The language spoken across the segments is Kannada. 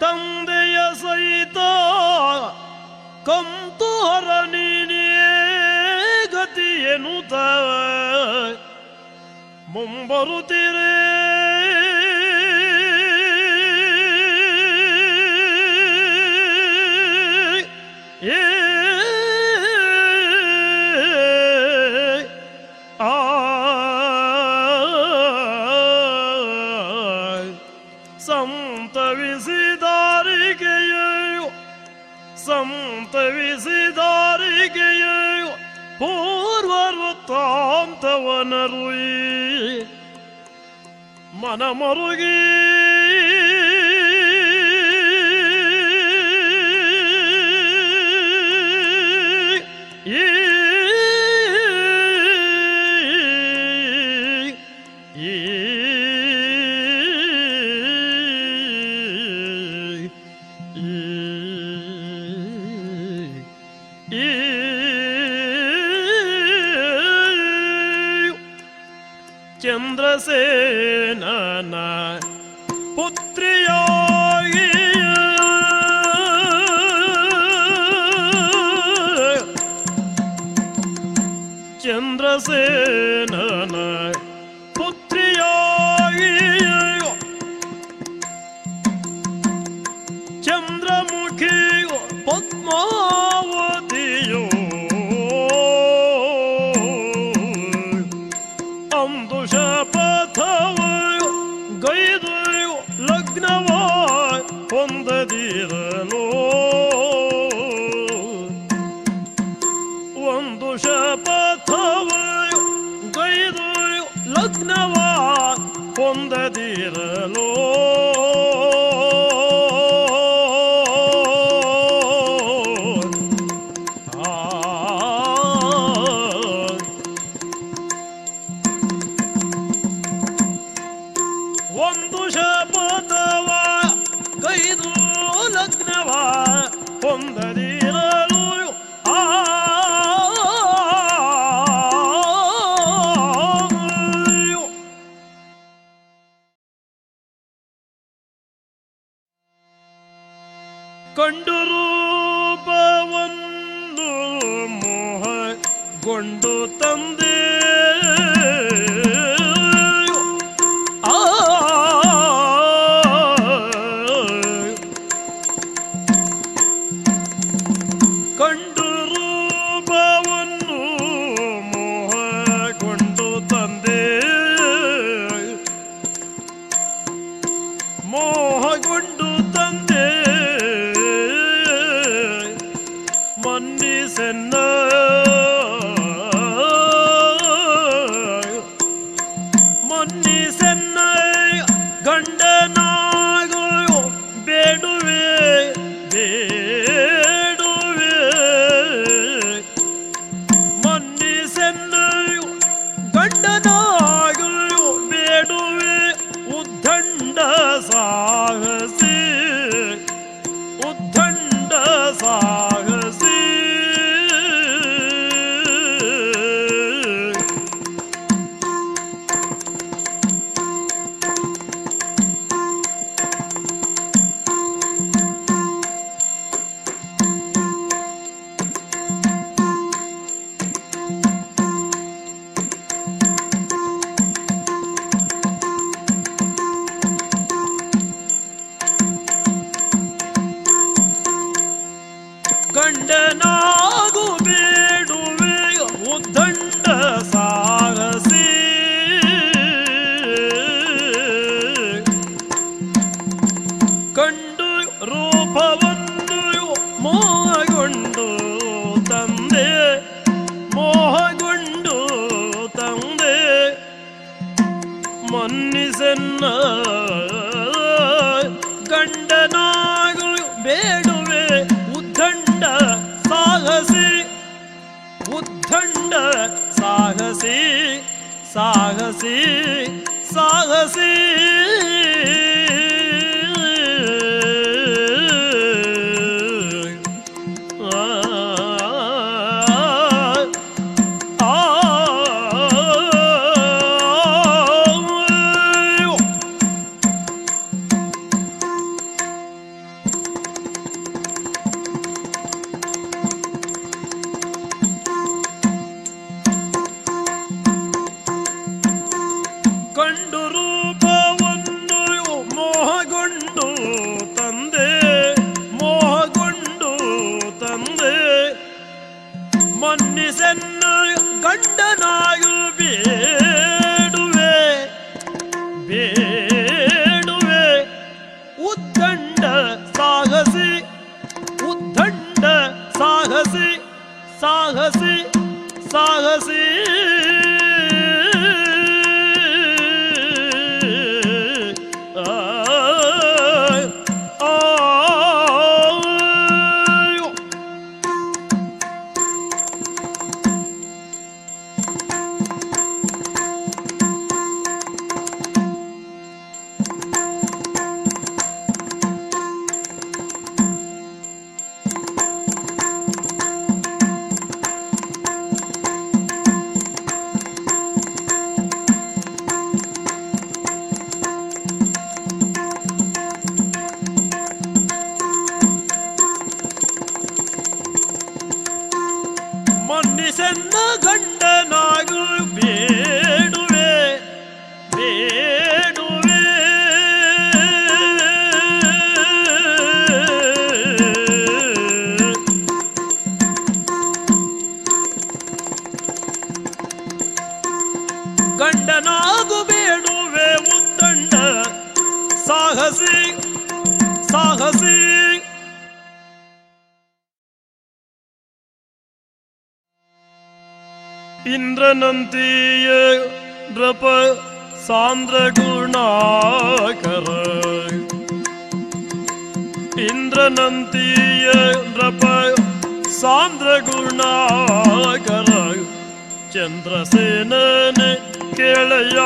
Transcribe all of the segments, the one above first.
ತಂದೆಯ ಸಹಿತ ಕಂತುಹರ ನೀನೇ ಗತಿ ಎನ್ನುತ್ತ ಮುಂಬರುತ್ತಿರೇ. ಸಂತವಿಸಿದಾರಿಗೆಯು ಪೂರ್ವ ವೃತ್ತಾಂತವನರುಯಿ ಮನಮರುಗಿ ಚಂದ್ರಸೇನನ ಪುತ್ರಿಯಾಗಿ ಚಂದ್ರಸೇನನ ಪುತ್ರಿಯಾಗಿ ಚಂದ್ರಮುಖಿ ಪದ್ಮಾವತಿಯೋ ಗೈದು ಲಗ್ನವ ಹೊಂದದಿರಲು ಒಂದು ಶಪಥವ ಗೈದು ಲಗ್ನವ ಹೊಂದದಿರಲು ಒಂದು ಶಪಥವ ಗೈದು ಲಗ್ನವ ಹೊಂದದಿರಲು ಕಂಡು ರೂಪವನ್ನು ಮೋಹಗೊಂಡು ತಂದೆ ಕಂಡು ರೂಪವನ್ನು ಮೋಹಗೊಂಡು ತಂದೆ ಮೋಹಗೊಂಡು ತಂದೆ ಮನ್ನಿಸೆನ್ನ ಮನ್ನಿಸೆನ್ನ ಗಂಡನಾಗೋ ಬೇಡುವೆ ಬೇಡುವೆ ಮನ್ನಿಸೆನ್ನ ಗಂಡನಾಗೋ ಬೇಡುವೆ ಉದ್ದಂಡ ಸಾಹಸಿ ಉದ್ದಂಡ ಸಾಹಸಿ ಗಂಡನಾಗು ಬೇಡುವೆ ಉದ್ದಂಡ ಸಾರಸಿ ಕಂಡು ರೂಪವನ್ನು ಮೋಹಗೊಂಡು ತಂದೆ ಮೋಹಗೊಂಡು ತಂದೆ ಮನ್ನಿಸೆನ್ನ ಗಂಡನಾಗು ಬೇಡುವೆ ಉದ್ದಂಡ ಸಾಹಸಿ ಉದ್ದಂಡ ಸಾಹಸಿ ಸಾಹಸಿ ಸಾಹಸಿ ಬೇಡುವೆ ಉದ್ದಂಡ ಸಾಹಸಿ ಉದ್ದಂಡ ಸಾಹಸಿ ಸಾಹಸಿ ಸಾಹಸಿ ಮನ್ನಿಸೆನ್ನ ಗಂಡನಾಗು ಬೇಡುವೆ ಬೇಡುವೆ ಗಂಡನಾಗು ಬೇಡುವೆ ಉದ್ದಂಡ ಸಾಹಸಿ ಸಾಹಸಿ ಇಂದ್ರನಂತೀಯ ನೃಪ ಸಾಂದ್ರ ಗುಣಾಕರ ಇಂದ್ರನಂತೀಯ ನೃಪ ಸಾಂದ್ರ ಗುಣಾಕರ ಚಂದ್ರಸೇನನ ಕೇಳಯ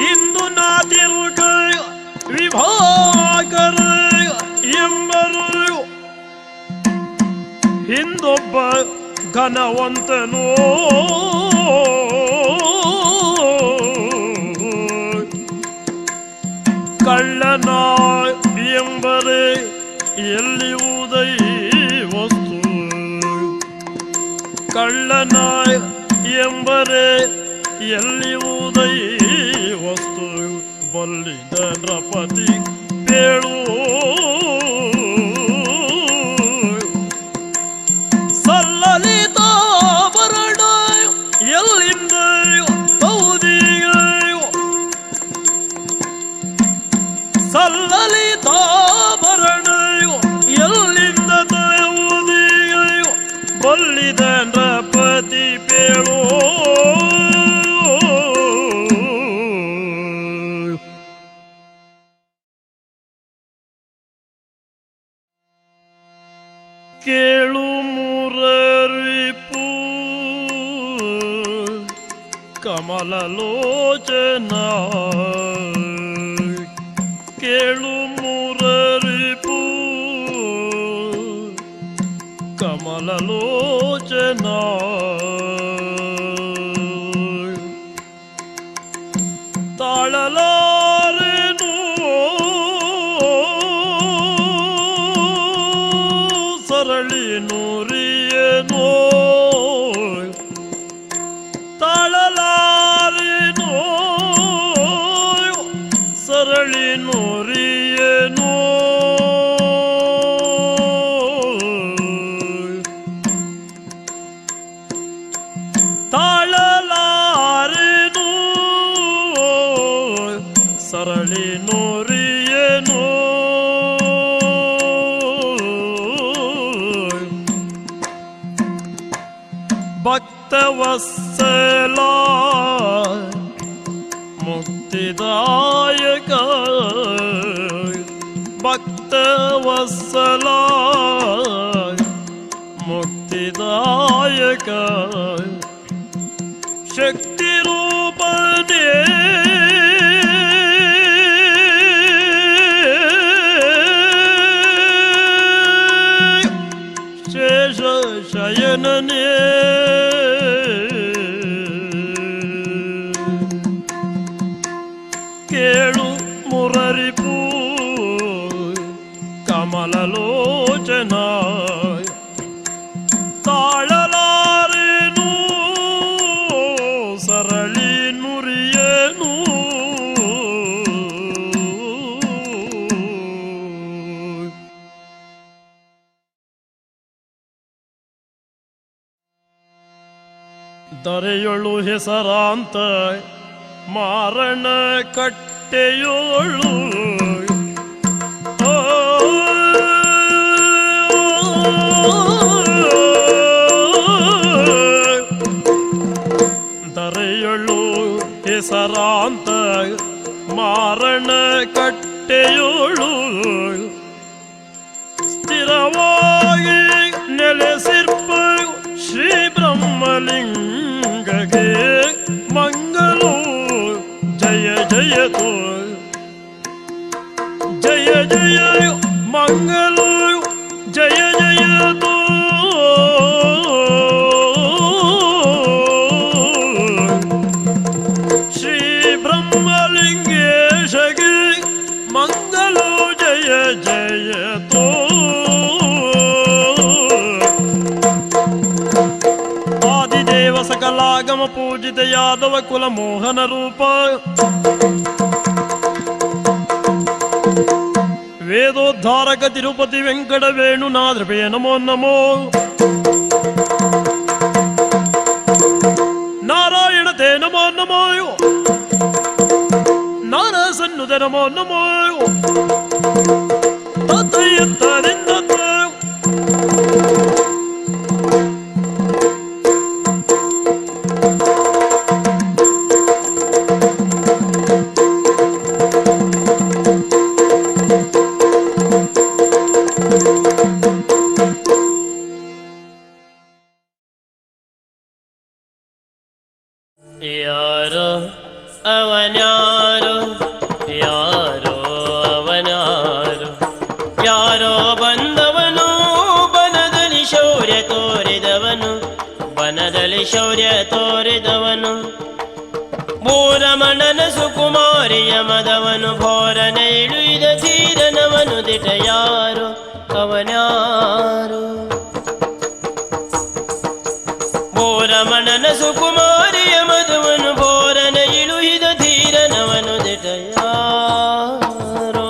ಇಂದು ನಾದಿರುಗ ವಿಭಾಕರ ಎಂಬರು ಹಿಂದೊಬ್ಬ ಘನವಂತನೋ ಕಳ್ಳನ ಎಂಬರೆ ಎಲ್ಲಿ ಉದೈ ವಸ್ತು ಕಳ್ಳನ ಎಂಬರೆ ಎಲ್ಲಿ ಉದೈ ವಸ್ತು ಬಲ್ಲಿದ ನೃಪತಿ ಬೇಳು ಸಲ್ಲಲಿತಾಭರಣ ಎಲ್ಲಿಂದ ತೌದಿಗೆಯೋ ಸಲ್ಲಲಿತಾಭರಣ ಎಲ್ಲಿಂದ ತೌದಿಗೆಯೋ ಬಲ್ಲಿದ ನೃಪತಿ ಬೇಳೋ ಕೇಳು ಮುರರಿಪು ಕಮಲಲೋಚನ ಕೇಳು ಮುರರಿಪು ಕಮಲಲೋಚನ ತಾಳಲಾರೆನು ಸರಳಿ ನುರಿಯೇನೋ ತಾಳಲಾರೆನೋ ಸರಳಿ ನುರಿಯೇನೋ ತಾಳಲಾರೆನೋ ಸರಳಿ ನುರಿಯೇನೋ ಭಕ್ತವತ್ಸಲ ಮುಕ್ತಿದಾಯಕ ಭಕ್ತವತ್ಸಲ ಮುಕ್ತಿದಾಯಕ ಶಕ್ತಿ ರೂಪನೇ ಶೇಷ ಶಯನನೇ ಕೇಳು ಮುರರಿಪು ಕಮಲಲೋಚನ ತಾಳಲಾರೆನು ಸರಳಿ ನುರಿಯೇನು ದರೆಯೊಳು ಹೆಸರಾಂತ ಮಾರಣ ಕಟ್ಟೆಯೋಳು ದರೆಯೊಳು ಹೆಸರಾಂತ ಮಾರಣ ಕಟ್ಟೆಯೋಳು ಸ್ಥಿರವಾಗಿ ನೆಲೆಸಿರ್ಪ ಶ್ರೀ ಬ್ರಹ್ಮಲಿಂಗಗೆ ಮಂಗಲೋ ಜಯ ಜಯತೋ ಜಯ ಜಯ ಮಂಗಲೋ ಜಯ ಜಯತೋ ಶ್ರೀ ಬ್ರಹ್ಮಲಿಂಗೇಶಗೆ ಮಂಗಲೋ ಜಯ ಜಯತೋ ಸಕಲಾಗಮ ಪೂಜಿತ ಯಾದವ ಕುಲ ಮೋಹನ ರೂಪ ವೇದೋದ್ಧಾರಕ ತಿರುಪತಿ ವೆಂಕಟ ವೇಣುನಾದ್ರಪೇ ನಮೋ ನಮೋ ನಾರಾಯಣ ತೇ ನಮೋ ನಮೋ ನಾರಸನ್ನುತ ನಮೋ ನಮೋ ತತ್ತಯ್ಯತ್ತರಿಂದ ಯಾರೋ ಅವನ್ಯಾರೋ ಯಾರೋ ಅವನಾರೋ ಯಾರೋ ಬಂದವನು ಬನದಲ್ಲಿ ಶೌರ್ಯ ತೋರಿದವನು ಬನದಲ್ಲಿ ಶೌರ್ಯ ತೋರಿದವನು ಭೂರಮಣನ ಸುಕುಮಾರಿಯ ಮದವನು ಭೋರನ ಇಳುಯ್ದ ಧೀರನವನು ದಿಟ ಯಾರೋ ಅವನ್ಯಾರೋ ಭೂರಮಣನ ಸುಕುಮಾರಿಯ ಮಧುವನು ಭೋರನ ಇಳುಹಿದ ಧೀರನವನು ದಿಟ ಯಾರೋ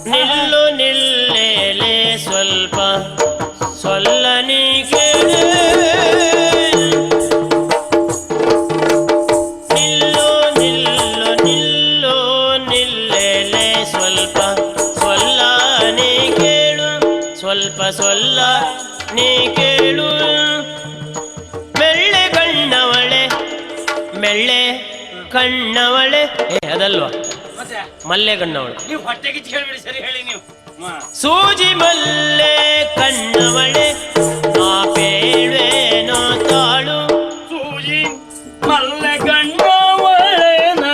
ನಿಲ್ಲು ನಿಲ್ಲೇಲೆ ಸ್ವಲ್ಪ ಸೊಲ್ಲನಿ ಕೇಳೆ ನಿಲ್ಲು ನಿಲ್ಲು ನಿಲ್ಲು ನಿಲ್ಲೇಲೆ ಸ್ವಲ್ಪ ಸೊಲ್ಲನಿ ಕೇಳು ಸ್ವಲ್ಪ ಸೊಲ್ಲ ನೀ ಕೇಳು ಮೆಳ್ಳೆ ಕಣ್ಣವಳೆ ಅದಲ್ವಾ ಮಲ್ಲೆ ಕಣ್ಣವಳೆ ನೀವು ಹೊಟ್ಟೆಗೆ ಹೇಳ್ಬಿಡಿ ಸರಿ ಹೇಳಿ ನೀವು ಸೂಜಿ ಮಲ್ಲೆ ಕಣ್ಣವಳೆ ಆ ಪೇಳ್ವೇನೋ ತಾಳು ಸೂಜಿ ಮಲ್ಲೆ ಕಣ್ಣವಳೆನ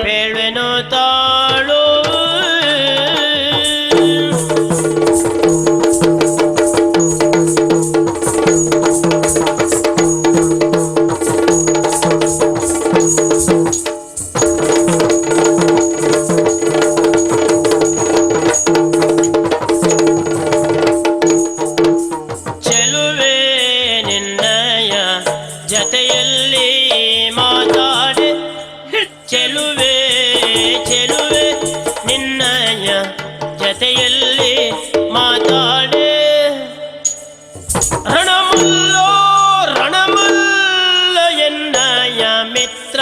ಪೇಳ್ವೇನೋ ತಾಳು ಜತೆಯಲ್ಲಿ ಮಾತಾಡೆ ಚೆಲುವೆ ಚೆಲುವೆ ನಿನ್ನಯ ಜತೆಯಲ್ಲಿ ಮಾತಾಡೆ ರಣಮಲ್ಲೋ ರಣಮಲ್ಲ ಎನ್ನಯ ಮಿತ್ರ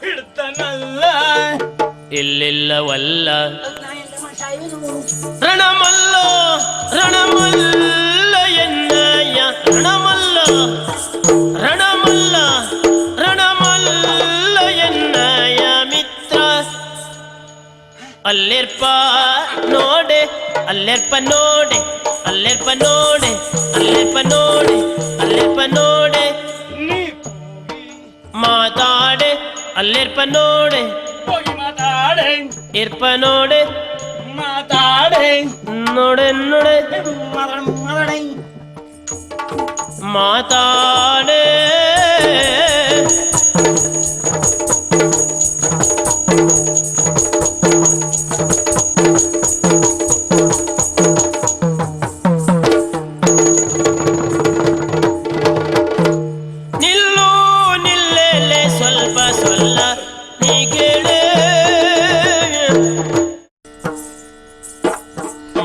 ಹಿಡ್ತನಲ್ಲ ಇಲ್ಲಿಲ್ಲವಲ್ಲ ರಣಮಲ್ಲೋ ರಣಮಲ್ಲ ಎನ್ನಯ ರಣಮಲ್ಲ ರಣಮಲ್ಲ ರಣಮಲ್ಲ ಎನ್ನಯ ಮಿತ್ರ ಅಲ್ಲೆರ್ಪ ನೋಡೆ ಅಲ್ಲೆರ್ಪ ನೋಡೆ ಅಲ್ಲೆರ್ಪ ನೋಡೆ ಅಲ್ಲೆರ್ಪ ನೋಡೆ ಅಲ್ಲೆರ್ಪ ನೋಡೆ ಮಾತಾಡೆ ಅಲ್ಲೆರ್ಪ ನೋಡೆ ಹೋಗಿ ಮಾತಾಡೆ ಇರ್ಪ ನೋಡೆ ಮಾತಾಡೆ ನೋಡೆ ನೋಡೆ ಮಾತಾಡೆ ಮಾತಾಡೆ ನಿಲ್ಲು ನಿಲ್ಲೆಲೆ ಸ್ವಲ್ಪ ಸೊಲ್ಲ ನೀ ಕೇಳೆ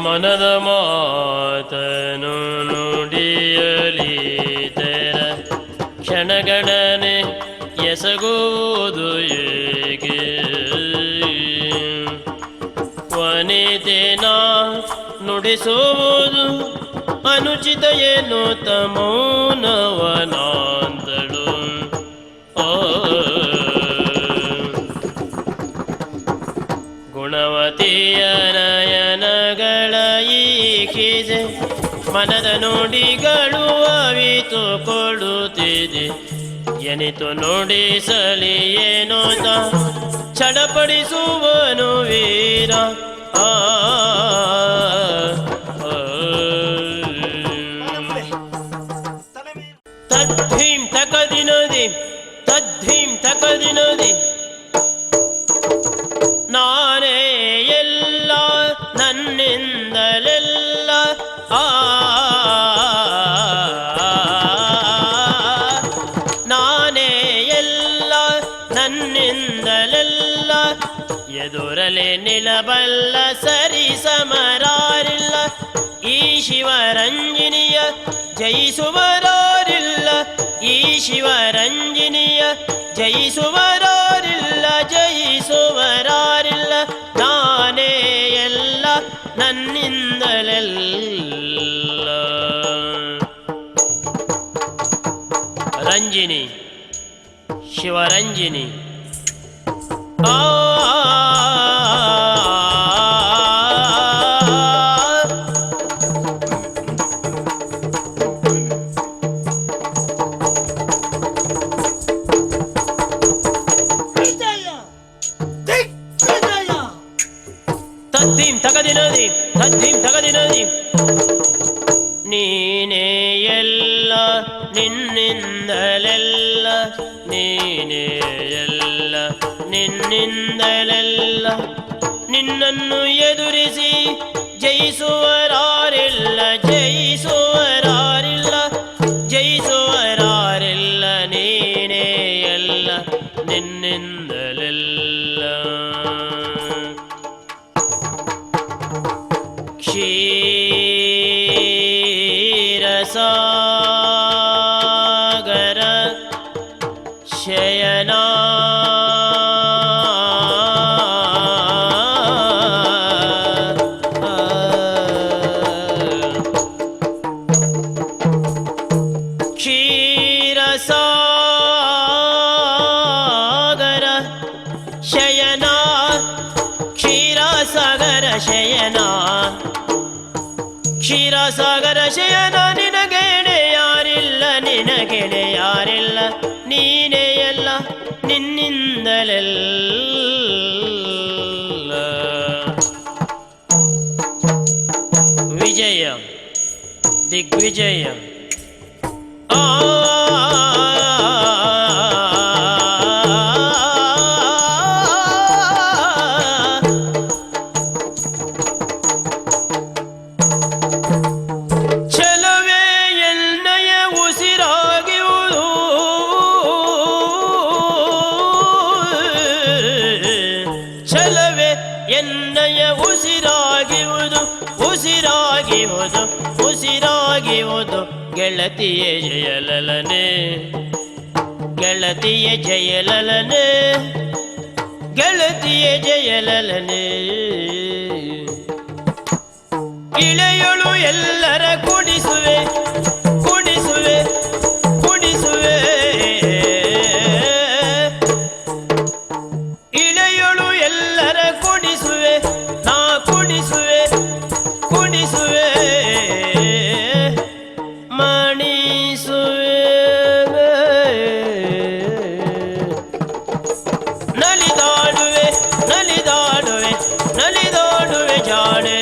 ಮನದ ಮಾತನು ನುಡಿಯಲಿ ತೆರ ಕ್ಷಣಗಣನೆ ಎಸಗುವುದು ಹೇಗೆ ವನಿತೆನ ನುಡಿಸುವುದು ಅನುಚಿತ ಏನು ತಮೌನವನಾಂದಳು ಗುಣವತಿಯ ನಯನಗಳ ಈಕ್ಷಿಸೆ ಮನದ ನುಡಿಗಳು ಅವಿತು ಕೊಡುತ್ತಿದೆ ಎನಿತು ನುಡಿಸಲಿ ಏನೋ ಚಡಪಡಿಸುವನು ವೀರ ತದ್ಧೀಂ ತಕದಿನದಿ ತದ್ಧೀಂ ತಕದಿನದಿ ನಾನೇ ಎಲ್ಲ ನನ್ನಿಂದಲೆಲ್ಲ ನಾನೇ ಎಲ್ಲ ನನ್ನಿಂದಲೆಲ್ಲ ಎದುರಲೆ ನಿಲಬಲ್ಲ ಸರಿ ಸಮರಾರಿಲ್ಲ ಈ ಶಿವರಂಜಿನಿಯ ಜಯಿಸುವರಾರಿಲ್ಲ ಈ ಶಿವರಂಜಿನಿಯ ಜಯಿಸುವರಾರಿಲ್ಲ ಜಯಿಸುವರಾರಿಲ್ಲ ನಾನೇ ಎಲ್ಲ ನನ್ನಿಂದಲೆಲ್ಲ ರಂಜಿನಿ ಶಿವರಂಜಿನಿ ತದ್ಧೀಂ ತಗದಿನದಿ ತದ್ಧೀಂ ತಗದಿನದಿ ನೀನೇ ಎಲ್ಲ ನಿನ್ನಿಂದಲೆಲ್ಲ ನೀನೇ ಎಲ್ಲ ನಿನ್ನಿಂದಲೆಲ್ಲ ನಿನ್ನನ್ನು ಎದುರಿಸಿ ಜಯಿಸುವರಾರಿಲ್ಲ ಜಯಿಸುವರಾರಿಲ್ಲ ಜಯಿಸುವರಾರಿಲ್ಲ ನೀನೇ ಎಲ್ಲ ನಿನ್ನಿಂದಲೆಲ್ಲ ಕ್ಷೀರಸಾಗರ ಶಯನ ಕ್ಷೀರಸಾಗರ ಶಯನ ಕ್ಷೀರಸಾಗರ ಶಯನ ಕ್ಷೀರಸಾಗರ ಶಯನ ನಿನಗೆಣೆ ಯಾರಿಲ್ಲ ನಿನಗೆಣೆ ಯಾರಿಲ್ಲ ನೀನೇ ಎಲ್ಲ ನಿನ್ನಿಂದಲೆಲ್ಲ ವಿಜಯ ದಿಗ್ವಿಜಯ ಎನ್ನಯ ಉಸಿರಾಗಿವುದು ಉಸಿರಾಗಿವುದು ಉಸಿರಾಗಿವುದು ಗೆಳತಿಯ ಜಯಲಲನೆ ಗೆಳತಿಯ ಜಯಲಲನೆ ಗೆಳತಿಯ ಜಯಲಲನೆ ಇಳೆಯಳು ಎಲ್ಲರ ಕುಡಿಸುವೆ ಕುಡಿಸುವೆ ಕುಡಿಸುವೆ ಇಳೆಯಳು ಎಲ್ಲರ ಕುಡಿಸುವೆ ನಾ ಕುಡಿಸುವೆ ಕುಡಿಸುವೆ ಮಣಿಸುವೆ ನಲಿದಾಡುವೆ ನಲಿದಾಡುವೆ ನಲಿದಾಡುವೆ ಜಾಡೆ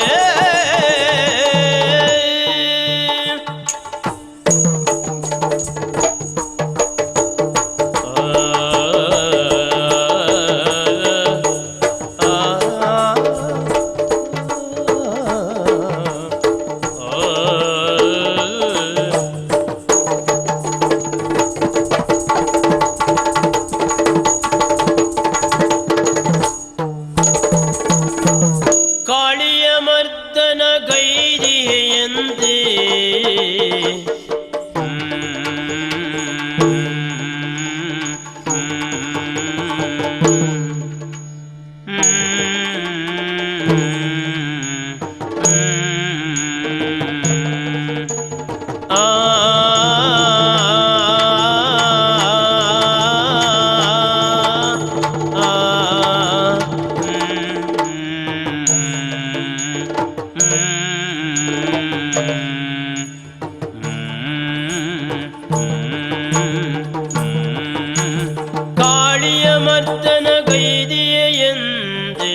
ಗೋವರ್ಧನ ಗೈದಿಯೆಂದೇ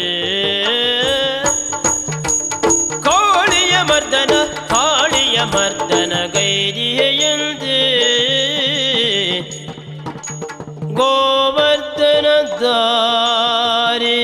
ಕಾಳಿಯ ಮರ್ದನ ಗೈದಿಯೆಂದೇ ಗೋವರ್ಧನ ದಾರಿ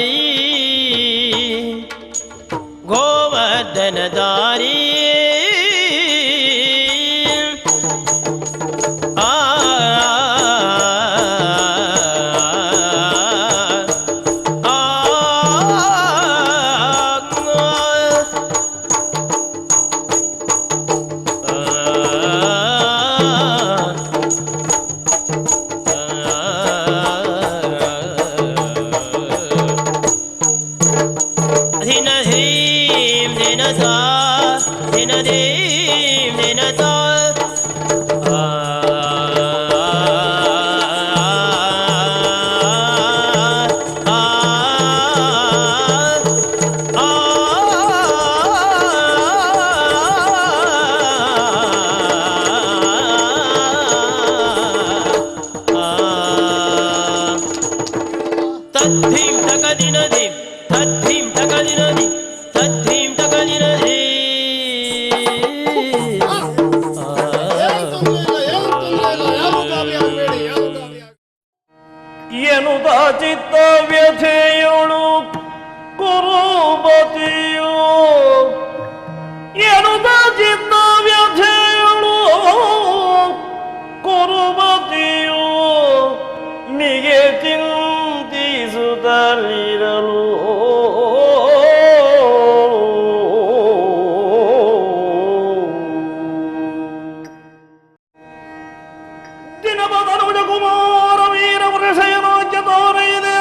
ಎನುದ ಚಿತ್ತ ವ್ಯಥೆಯೊಳು ಕುರುಬತಿಯೋ ಎನುದ ಚಿತ್ತ ವ್ಯಥೆಯೊಳು ಕುರುಬತಿಯೋ ಮಿಗೆ ಚಿಂತಿಸುತ್ತಲಿರಲು ದಿನಬದನುಜ ಕುಮಾರ ವೀರ ವೃಷಯನೋಚ್ಯ ತೋರಿದೆ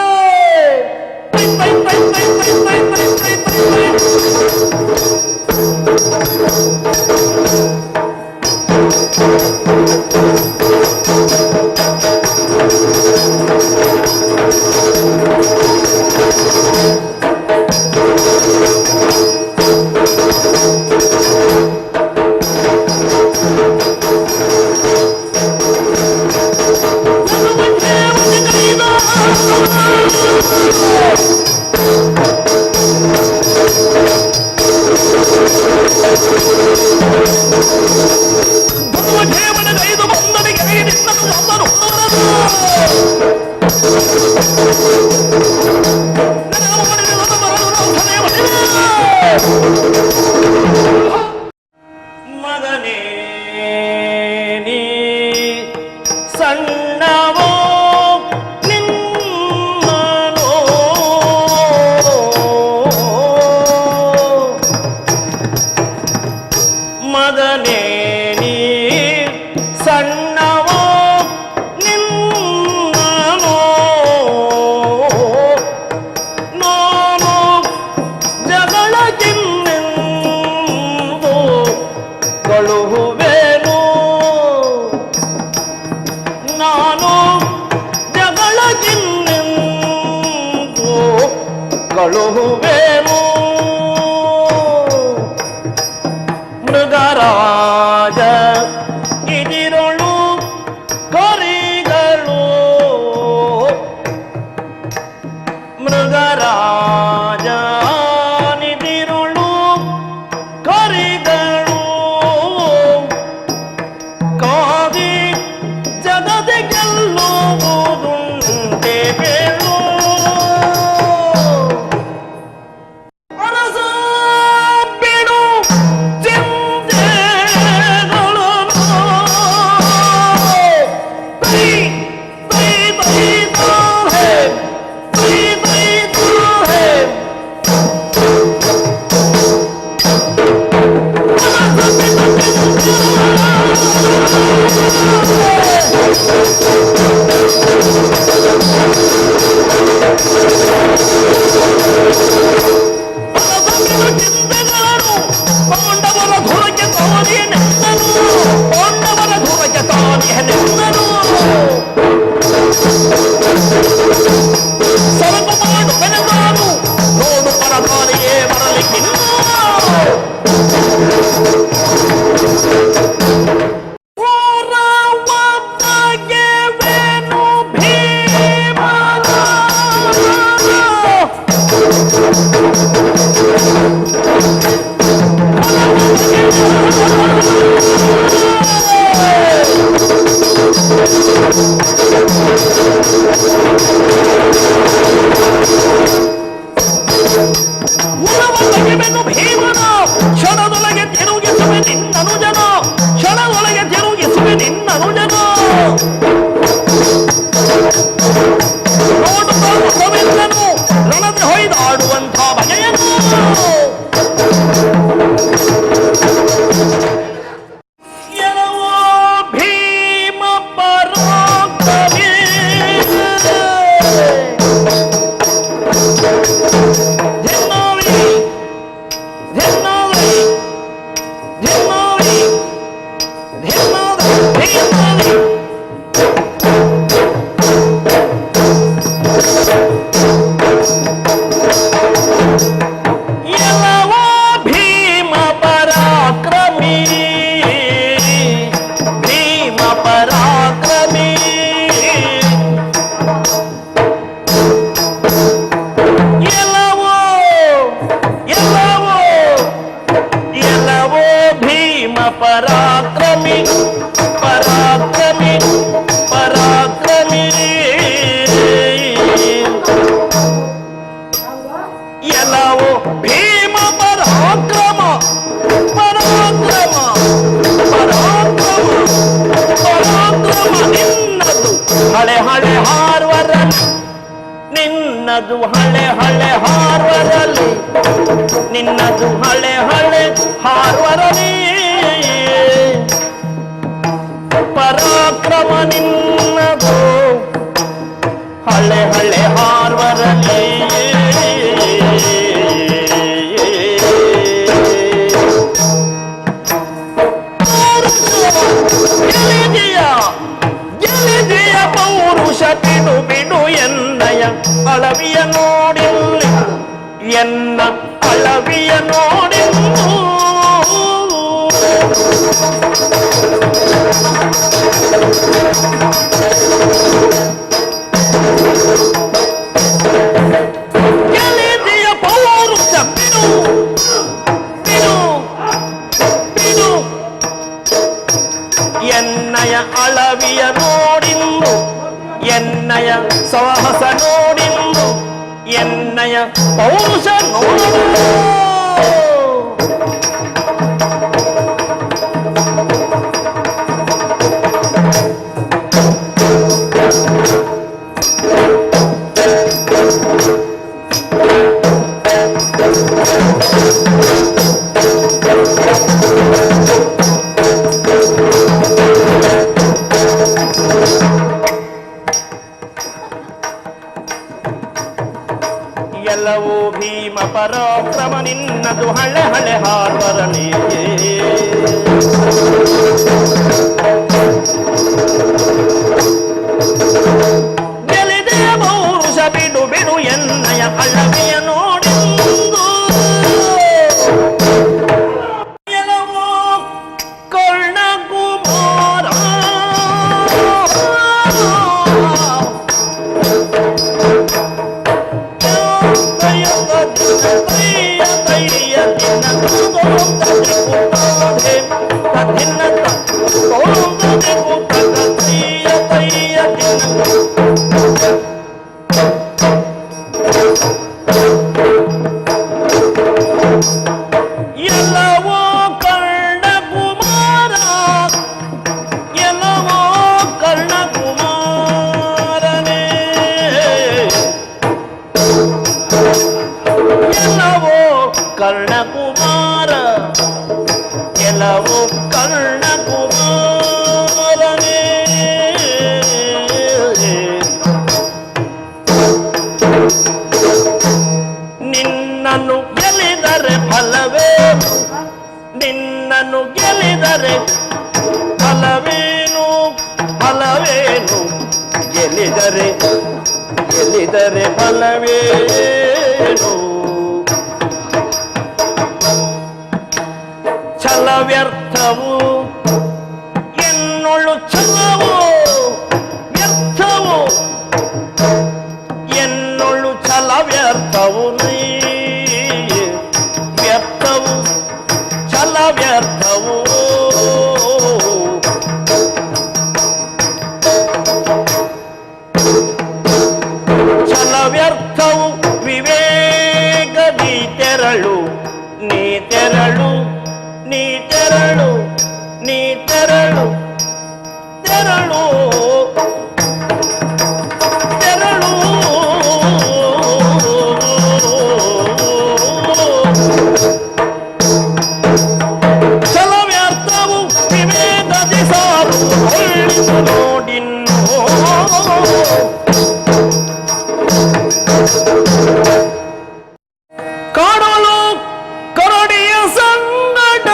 ಮಗನೇ ನೀ ಸಣ್ಣವೋ ನಿನ್ನೋ ಮಗನೇ ನೀ ಸಣ್ಣವೋ ನಿನ್ನೋ ನಾನು ಜಗಳಕ್ಕಿನ್ನೆಂದು ಕಳುಹುವೆನು ನಾನು ಜಗಳಕ್ಕಿನ್ನೆಂದು ಕಳುಹುವೆನು ಮೃಗರಾಜ ಇದಿರಳು ಕರಿಗಳು ಮೃಗರಾಜ ನಿದಿರುಳು ಕರಿಗಳು ಕಾದಿ ಜಗದ ಗೆಲ್ಲುವುದುಂಟೆ ಬೇಳು ಹಳೆ ಹಳೆ ಹಾರ್ವರಲ್ಲಿ ನಿನ್ನದು ಹಳೆ ಹಳೆ ಹಾರ್ವರಲ್ಲಿ ನಿನ್ನದು ಹಳೆ ಹಳೆ ಹಾರ್ವರಲ್ಲಿ ಪರಾಕ್ರಮ ನಿನ್ನದು ಹಳೆ ಹಳೆ ಹಾರ್ವರಲ್ಲಿ ಗೆಲಿದೆಯ ಪೌರುಷ ಬಿಡು ಬಿಡು ಎನ್ನಯ ಅಳವಿಯ ನೋಡಿಲ್ಲ ಎನ್ನ ಅಳವಿಯ ನೋಡಿಲ್ಲ ಗೆಲಿದೆಯ ಪೌರುಷ ಬಿಡು ಬಿಡು ಬಿಡು ಎನ್ನಯ ಅಳವಿಯ ನೋಡಿಂದು ಎನ್ನಯ ಸಾಹಸ ನೋಡಿಂದು ಎನ್ನಯ ಪೌರುಷ ನೋಡು ಎಲ್ಲವೂ ಭೀಮ ಪರಾಕ್ರಮ ನಿನ್ನದು ಹಳೆ ಹಳೆ ಹಾರ್ವರಲಿ ಗೆಲಿದೆ ಪೌರುಷ ಬಿಡು ಬಿಡು ಎನ್ನಯ ಅಳವಿಯ ನೋಡಿಂದು ಎಲ್ಲವೂ ಕರ್ಣಕುಮಾರ ಎಲ್ಲವೋ ಕರ್ಣಕುಮಾರ ಎಲ್ಲವೋ ಕರ್ಣಕುಮಾರನೇ ಎಲ್ಲವೋ ಕರ್ಣಕುಮಾರ ಎಲ್ಲವೋ ಕರ್ಣಕುಮಾರನೇ ನಿನ್ನನ್ನು ಗೆಲಿದರೆ ಫಲವೇನು ನಿನ್ನನ್ನು ಗೆಲಿದರೆ ಫಲವೇನು ಫಲವೇನು ಗೆಲಿದರೆ ಗೆಲಿದರೆ ಫಲವೇನು ಛಲ ವ್ಯರ್ಥವು ಎನ್ನೊಳು ಛಲವು ವ್ಯರ್ಥವು ಎನ್ನೊಳು ಛಲ ವ್ಯರ್ಥವು ನೀ ವ್ಯರ್ಥವು ಛಲ ವ್ಯರ್ಥವು ಛಲ ವ್ಯರ್ಥವು ವಿವೇಕದಿ ತೆರಳು ನೀ ತೆರಳು ನೀ ತೆರಳು ನೀ ತೆರಳು ತೆರಳು ತೆರಳು ಛಲ ವ್ಯರ್ಥವು ವಿವೇಕದಿ ಸಾರು ಒಳ್ಳಿಸು ನೋಡಿನ್ನು ಕಾಣಲು ಕರಡಿಯ ಸಂಗಡವಿರುವರು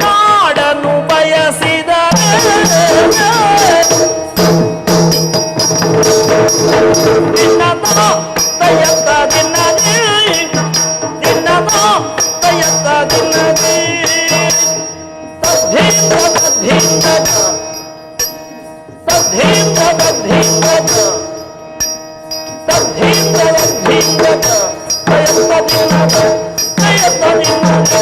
ನಾಡನ್ನು ಬಯಸಿದರೆ ದಿನದ ದಯದ ದಿನದೇ ದಿನದ ದಯದ ದಿನದೇ ತದ್ಧೀಂದ ತದ್ಧೀಂದ ತದ್ಧೀಂದ ತದ್ಧೀಂದ ತದ್ಧೀಂದ ತದ್ಧೀಂದ ದಯದ ದಿನದ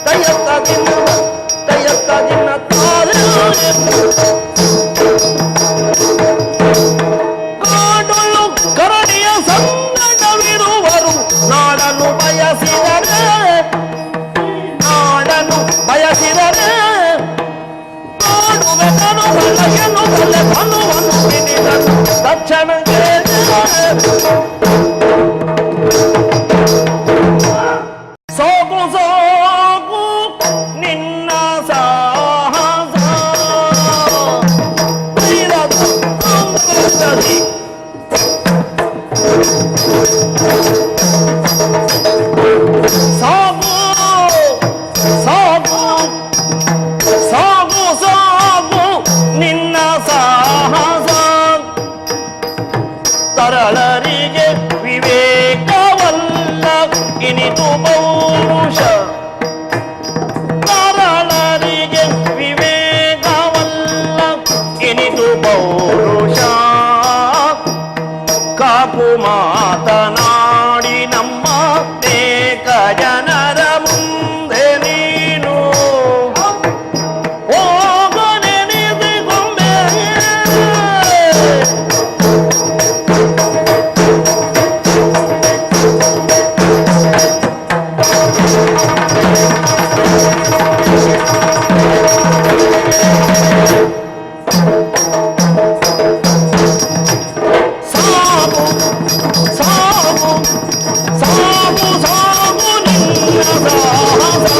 ದಯದ ದಿನದ ದಯದ ದಿನ ಬಲನು ಬಲಗೆನು ಬಲೆ ಧನುವನ್ನು ಬಿಡಿದನು ತಕ್ಷಣಕ್ಕೆ ಸಾಗು ಸಾಗು ನಿನ್ನ ಸಾಹಸ ತೀರದ ಅಮೃತದಿ ಸಾಗು ಸಾಗು ಸಾಗು ಸಾಗು ನಿನ್ನ ಸಾಹಸ ತರಳರಿಗೆ ವಿವೇಕವಲ್ಲ ಇನಿತು ಪೌರುಷ ತರಳರಿಗೆ ವಿವೇಕವಲ್ಲ ಇನಿತು ಪೌರುಷ ಕಾಪು ಮಾತನಾಡಿ ನಮ್ಮ ಅನೇಕ ಜನರ ಮುಂದೆ ನೀನು ಹೋಗನೆನಿಸಿಕೊಂಡೆ ಸಾಗು ಸಾಗು ಸಾಗು ಸಾಗು ನಿನ್ನ ಸಾಹಸ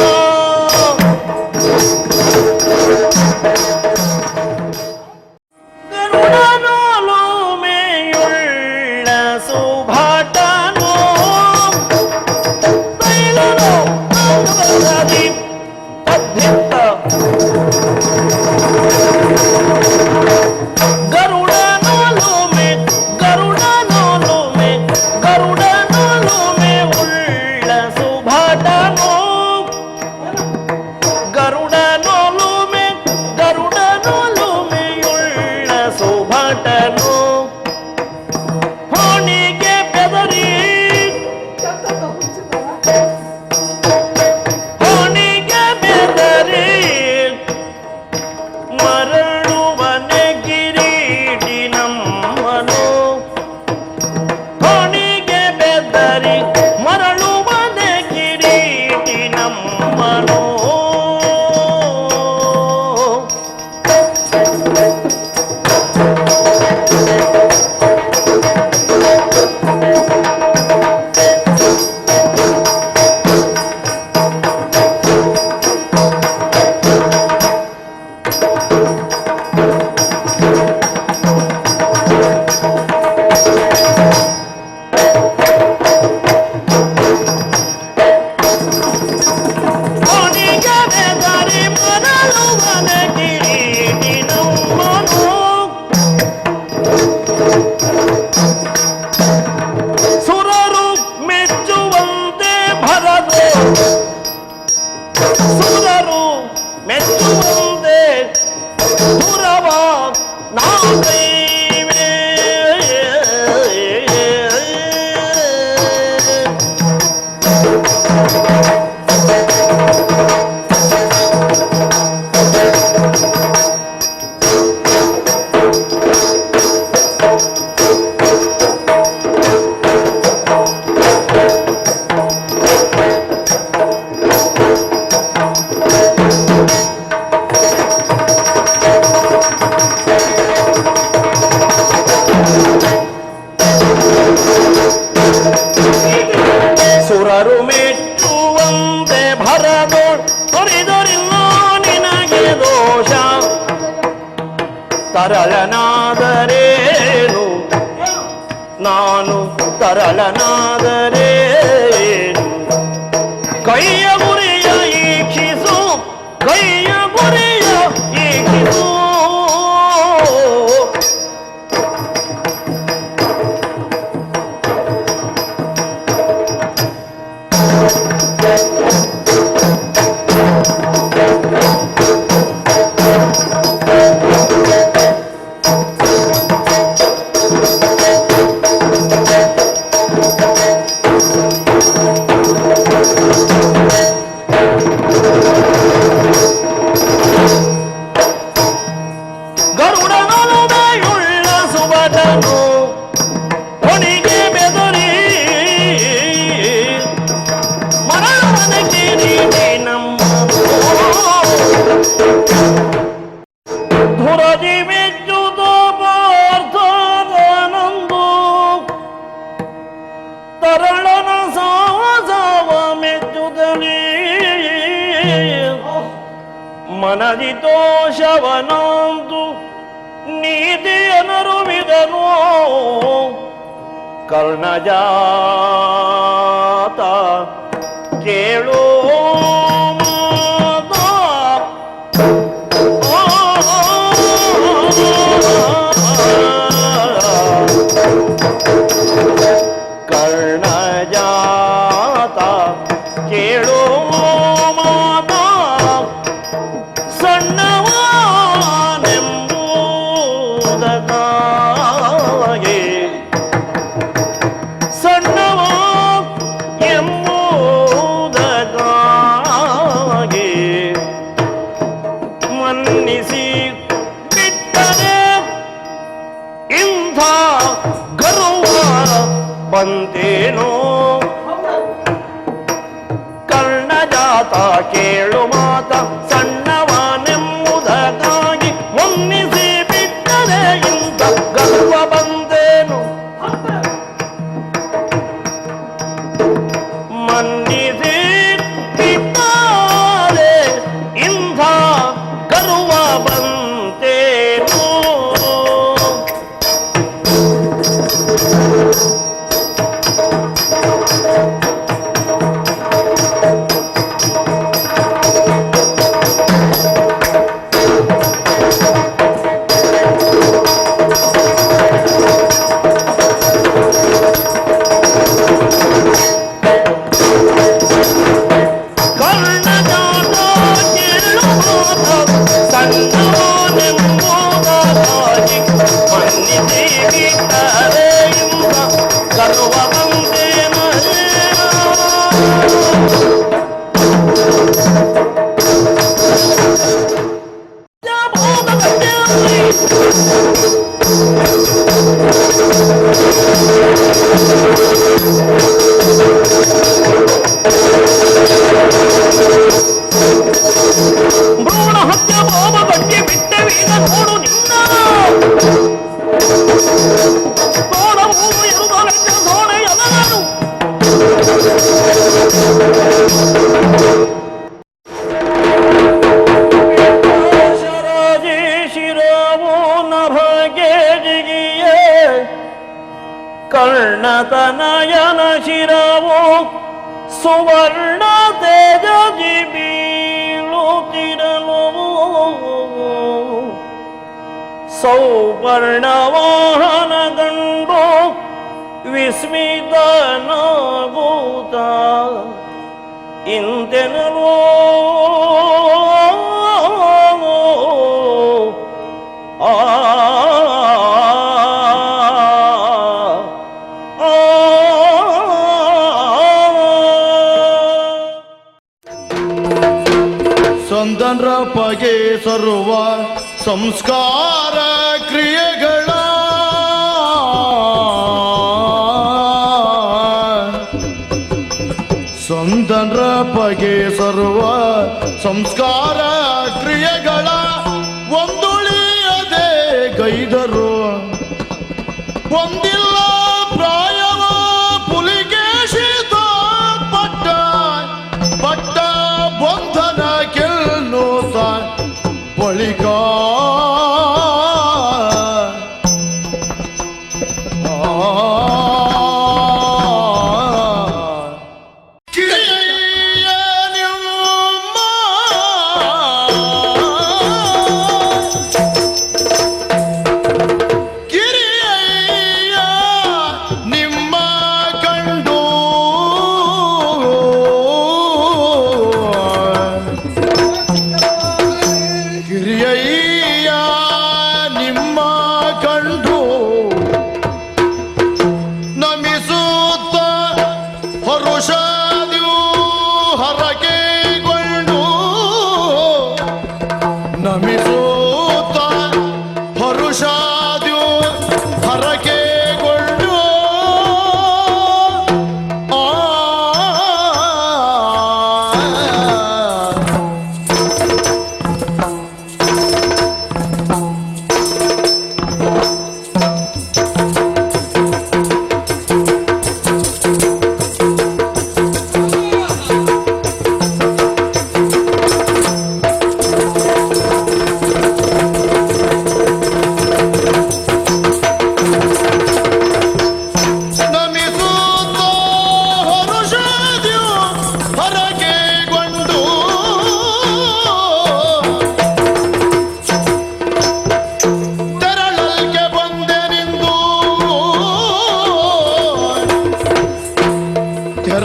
ಗರುಡನೊಲುಮೆಯುಳ್ಳ ಸುಭಟನೋ ತೈಲನೋ ಅಂಗದಿ ಅದ್ಭುತ ಗರುಡನೊಲುಮೆ ಗರುಡನೊಲುಮೆ ಗರುಡನೊಲುಮೆ ಉಳ್ಳ ಸುಭಟನೋ ಗರುಡನೊಲುಮೆ ಗರುಡನೊಲುಮೆಯುಳ್ಳ ಸುಭಟನೋ ಹೊಣಿಗೆ ಬೆದರಿ ಹೊಣಿಗೆ ಬೆದರಿ ಮರಳುವನೆ ಕಿರೀಟಿ ನಮ್ಮನು ಹೊಣಿಗೆ ಬೆದರಿ ಮರಳುವನೆ ಕಿರೀಟಿ ನಮ್ಮನು ಹೊಣಿಗೆ ಬೆದರಿ ಮರಳುವನೆ ಕಿರೀಟಿ ನಮ್ಮನು ಸುರರು ಮೆಚ್ಚುವಂತೆ ಭರದು ಸುರರು ಮೆಚ್ಚುವಂತೆ ದುರವ ನಾಗೈವೆ ಸುರರು ಮೆಚ್ಚುವಂತೆ ಭರದು ತೊರೆದರಿಲ್ಲ ನಿನಗೆ ದೋಷ ತರಳನಾದರೇನು ನಾನು ತರಳನಾದರೇನು ಕೈಯ ಗುರಿಯ ಈಕ್ಷಿಸು ಕೈಯ ಗುರಿಯ ಈಕ್ಷಿಸು ಮಧುರದಿ ಮೆಚ್ಚುತ ಪಾರ್ಥಾನಂದು ತರಳನ ಸಾವಸಾವ ಮೆಚ್ಚುತ್ತಲೇ ಮನದಿ ದೋಷವನಂದು ನೀತಿಯನರುವಿದನು ಕರ್ಣಜಾತ ಕೇಳು ಕರ್ಣಜಾತ ಕೇಳು ಮಾತಾ ಸಣ್ಣವಾನೆಂಬುದಕ್ಕಾಗಿ ಸಣ್ಣವ ಎಂಬುದಕ್ಕಾಗಿ ಮನ್ನಿಸಿ ಬಿಟ್ಟರೆ ಇಂಥ ಗರ್ವ ಬಂತೇನೋ ಕರ್ಣಜಾತ ಕೇಳು ಮಾತ ಸಣ್ಣವನೆಂಬುದಕ್ಕಾಗಿ ಮನ್ನಿಸಿ ಬಿಟ್ಟರೆ ಇಂಥ ಗರ್ವ ಬಂದೇನು ಮನ್ನಿಸಿ ಬಿಟ್ಟರೆ ಇಂಥ ಗರ್ವ ಬಂತೇನು ಕರ್ಣಜಾತ ಕೇಳು ಮಾತ ಸಣ್ಣವನೆಂಬುದಕ್ಕಾಗಿ ಮನ್ನಿಸಿ ಬಿಟ್ಟರೆ ಇಂಥ ಗರ್ವ ಬಂದೇನು ಭ್ರೂಣ ಹತ್ಯ ಬಾಬ ಗಟ್ಟಿ ಬಿಟ್ಟವೀಗ ನೋಡು ನಿನ್ನ ತೋಡ ಹೂವು ಎರುದಲೆಂದ ಸೋಣೆ ಎಲಗನು ಶರಾಜಿ ಶಿರವು ನಭಗೆ ಜಿಗಿಯೇ ಕರ್ಣತನಯನ ಶಿರವು ಸುವರ್ಣ ತೇಜಿ ಬೀಳುತ್ತಿರಲು ಸೌವರ್ಣ ವಾಹನ ಗಂಡು ವಿಸ್ಮಿತನಾಗೂತ ಇಂತೆನಲು ಸಂದನ್ರ ಪಗೆ ಸರ್ವ ಸಂಸ್ಕಾರ ಕ್ರಿಯೆಗಳ ಸಂದನ್ರ ಪಗೆ ಸರ್ವ ಸಂಸ್ಕಾರ ಕ್ರಿಯೆಗಳ ಒಂದುಳಿಯದೆ ಗೈದರು ಒಂದಿಲ್ಲ ಪ್ರಾಯವ ಪುಲಿಕೇಶಿತ ಪಟ್ಟ ಪಟ್ಟ ಬಂಧನ ಕೆಲ್ನೋತ ಬಳಿಕ ಕಿರಿಯ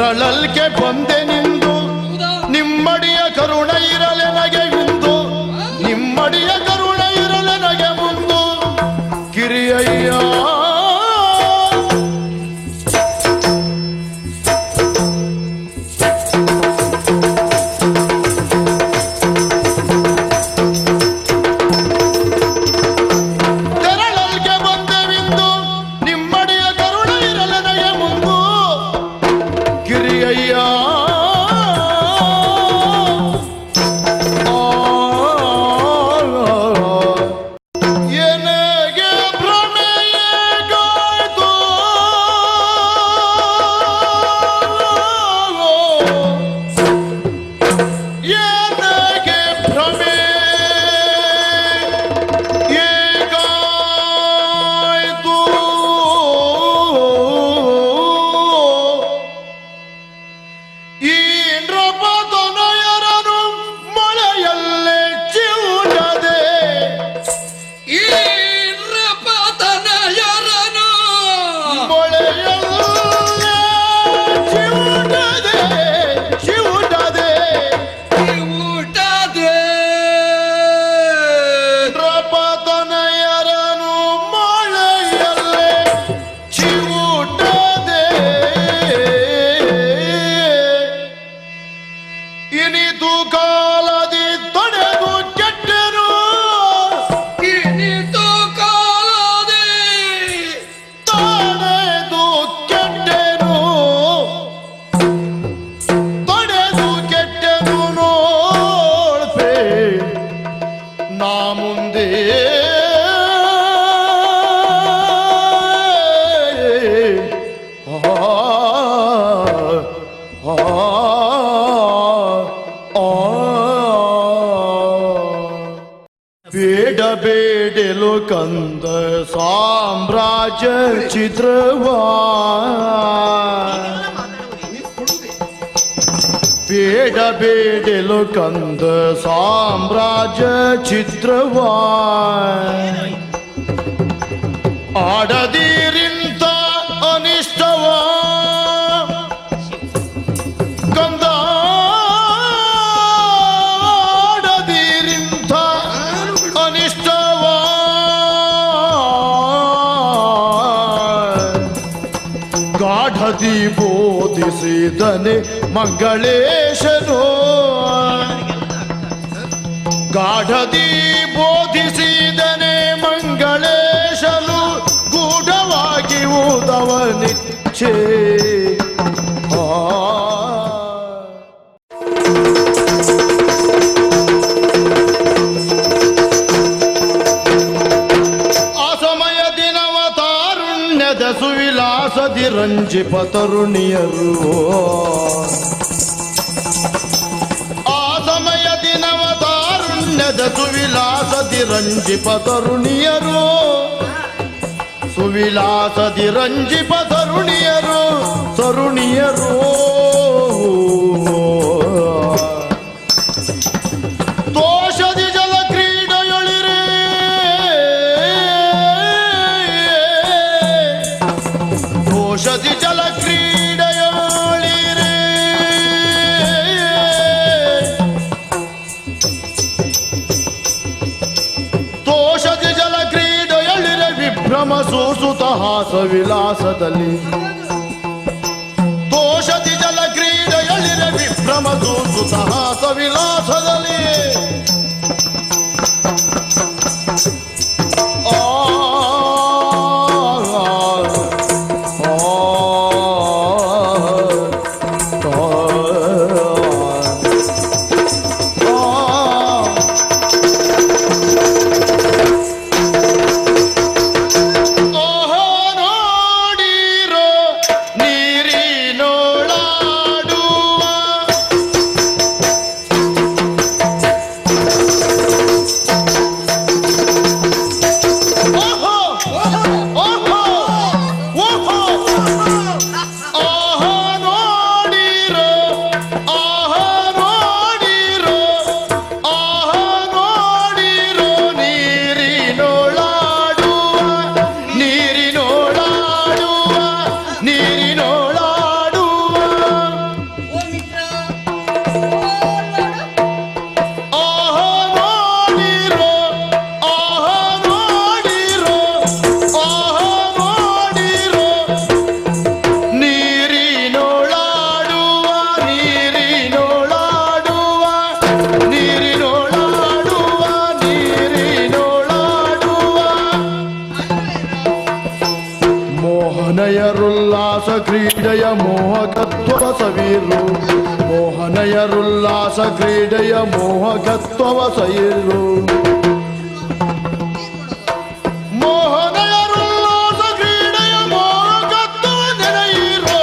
ತೆರಳಲ್ಕೆ ಬಂದೆ ನಿಂದು ನಿಮ್ಮಡಿಯ ಕರುಣ ಇರಲೆ ನಗೆ ಇಂದು ನಿಮ್ಮಡಿಯ ಕರುಣ ಇರಲೆ ನಗೆ ಮುಂದು ಕಿರಿಯಯ್ಯ ಬೇಡಬೇಡೆಲು ಕಂದ ಸಾಮ್ರಾಜ್ಯ ಚಿತ್ರವಾ ಬೇಡಬೇಡೆಲು ಕಂದ ಸಾಮ್ರಾಜ್ಯ ಚಿತ್ರವಾ ಆಡದಿರಿಂತ ಅನಿಷ್ಟವಾ ಕಂದ ಆಡದಿರಿಂತ ಅನಿಷ್ಟವಾ ಗಾಢದಿ ಬೋಧಿಸಿದನೆ ಮಂಗಳೇಶನು ಗಾಢದಿ ಬೋಧಿಸಿದನೆ ಮಂಗಳೇಶನು ಗೂಢವಾಗಿ ಊದವನಿಚ್ಛೆ ಆ ಸಮಯ ದಿನವ ತಾರುಣ್ಯದ ಸುವಿಲಾಸದಿ ರಂಜಿಪ ತರುಣಿಯರು ಆ ಸಮಯ ದಿನವ ತಾರುಣ್ಯದ ಸುವಿಲಾಸದಿ ರಂಜಿಪ ತರುಣಿಯರು ಸುವಿಲಾಸದಿ ರಂಜಿಪ ತರುಣಿಯರು ತರುಣಿಯರು ದೋಷದಿ ಜಲ ಕ್ರೀಡೆಯೊಳಿರೆ ದೋಷದಿ ಜಲ ಕ್ರೀಡೆಯೊಳಿರೆ ದೋಷದಿ ಜಲ ಕ್ರೀಡೆಯೊಳಿರೆ ವಿಭ್ರಮ ಸೂಸುತ ಹಾಸ ವಿಲಾಸದಲ್ಲಿ ದೋಷದಿ ಜಲ ಕ್ರೀಡೆಯೊಳಿರೆ ವಿಭ್ರಮ ಸೂಸುತ ಹಾಸ ವಿಲಾಸದಲ್ಲಿ ಕ್ರೀಡೆಯ ಮೋಹಕತ್ವವ ಸವಿರು ಮೋಹನಯರುಲ್ಲಾಸ ಕ್ರೀಡೆಯ ಮೋಹಕತ್ವವ ಸವಿರು ಮೋಹನಯರುಲ್ಲಾಸ ಕ್ರೀಡೆಯ ಮೋಹಕತ್ವವ ನೆನೆಯಿರೋ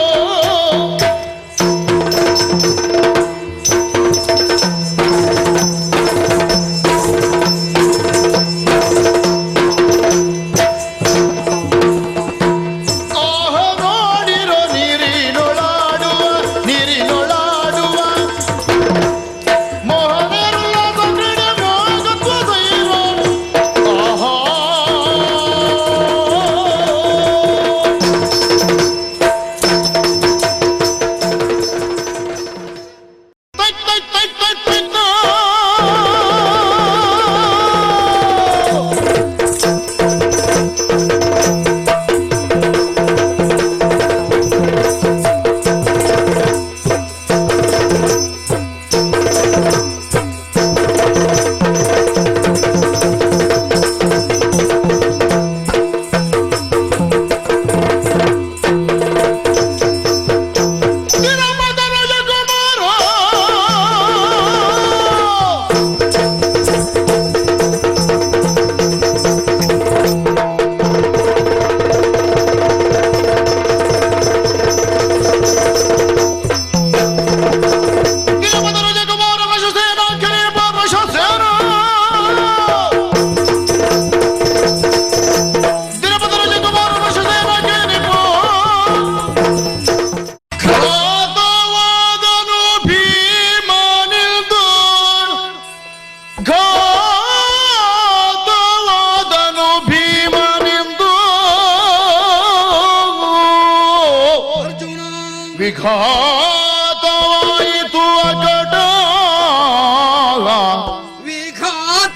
ವಿಘಾತವಾಯಿತು ಅಕಟ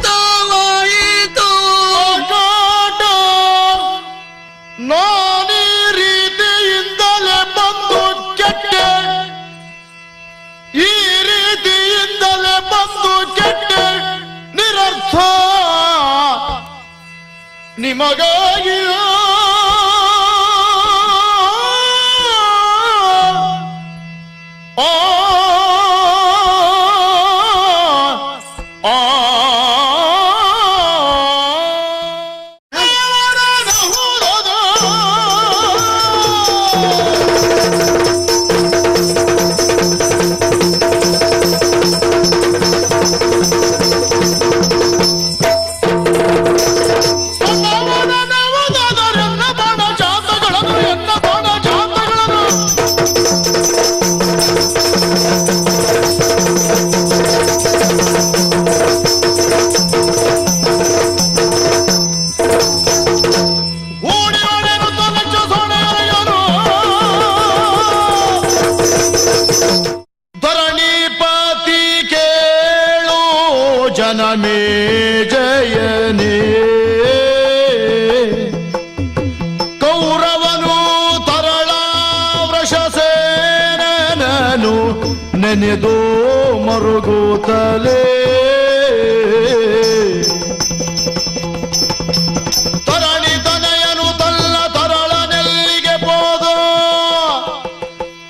ವಿಘಾತವಾಯಿತು ಅಕಟ ನಾನೀ ರೀತಿಯಿಂದಲೇ ಬಂದು ಕೆಟ್ಟೆ ಈ ರೀತಿಯಿಂದಲೇ ಬಂದು ಕೆಟ್ಟೆ ನಿರರ್ಥ ನಿಮಗಾಗಿ ಜನಮೇ ಜಯನೇ ಕೌರವನು ತರಳ ವೃಷಸೇನನು ನೆನೆದು ಮರುಗುತ್ತಲೇ ತರಣಿ ತನಯನು ತಲ್ಲ ತರಳನೆಲ್ಲಿಗೆ ಹೋದ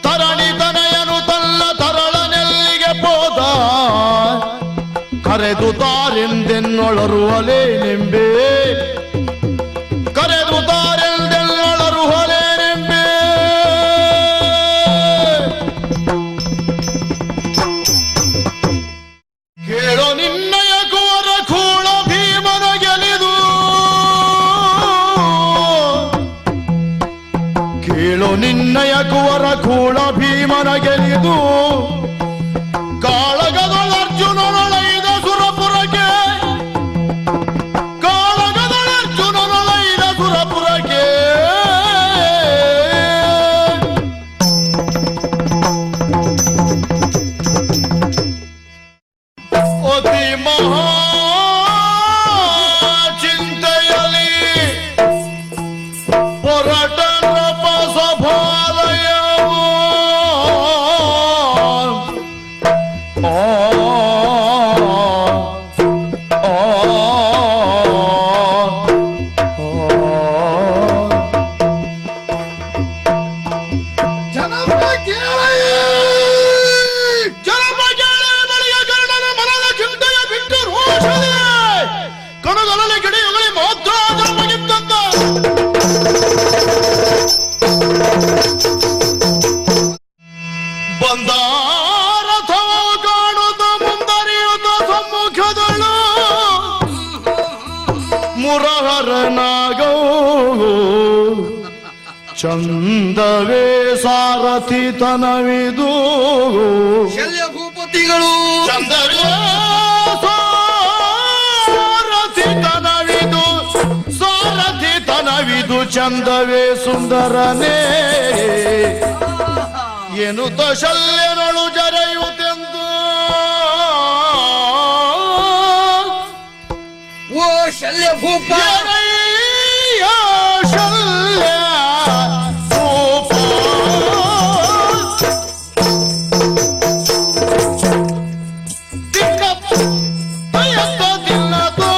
ತರಣಿ ತನಯನು ತಲ್ಲ ತರಳನೆಲ್ಲಿಗೆ ಹೋದ ಕರೆದು ತಾರೆಂದೆನ್ನೊಳರುವಲೇ ನೆಂಬೆ ಕರೆದು ತಾರೆಂದೆನ್ನೊಳರುವಲೇ ನೆಂಬೆ ಕೇಳೋ ನಿನ್ನಯ ಕುವರ ಕೂಳ ಭೀಮನ ಗೆಲಿದು ಕೇಳೋ ನಿನ್ನಯ ಕುವರ ಕೂಳ ಭೀಮನ ಗೆಲಿದು ಕಾಳಗದೊಳ ಅರ್ಜುನನೊಳೈದ ಸುರಪುರಕ್ಕೆ ಕಾಳಗದೊಳ ಅರ್ಜುನನೊಳೈದ ಸುರಪುರಕ್ಕೆ ಅತಿ ಮಹಾ ಚಿಂತೆಯಲ್ಲಿ ಹೊರಟ ನೃಪ ಸಭಾಲಯವು ಮಾತ್ರ ಮುಗಿತಂದ ಬಂದಾರಥವ ಕಾಣುತ್ತ ಮುಂದರಿಯುತ್ತ ಸಮ್ಮುಖದಳು ಮುರಹರನಾಗೋ ಚಂದವೇ ಸಾರಥಿ ತನವಿದು ಶಲ್ಯ ಭೂಪತಿಗಳು ಚಂದವೇ ಸಾರಥಿ ತನವಿದು ಸಾರಥಿ ತನವಿದು ಚಂದವೇ ಸುಂದರನೇ ಎನ್ನುತ್ತ ಶಲ್ಯನಳು ಜರೆಯುತ್ತೆಂದು ಓ ಶಲ್ಯ ಭೂಪ ಶಲ್ಯ ಭೂಪ ದಿಕ್ಕಪ್ಪದಿಲ್ಲದೋ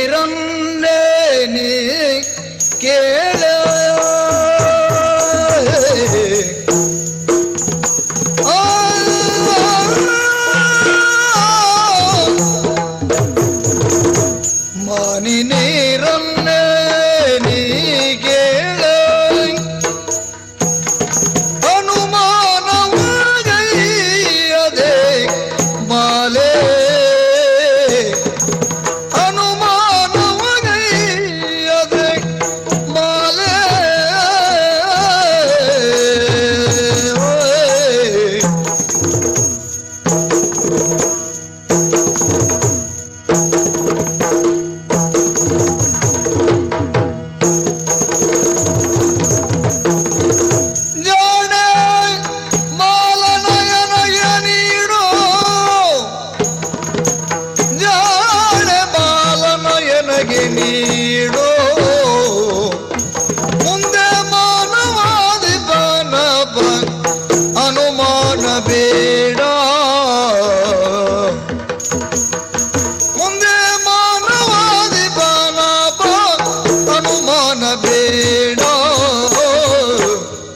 ಮಾನಿನೇರನ್ನೇ ಕೇಳ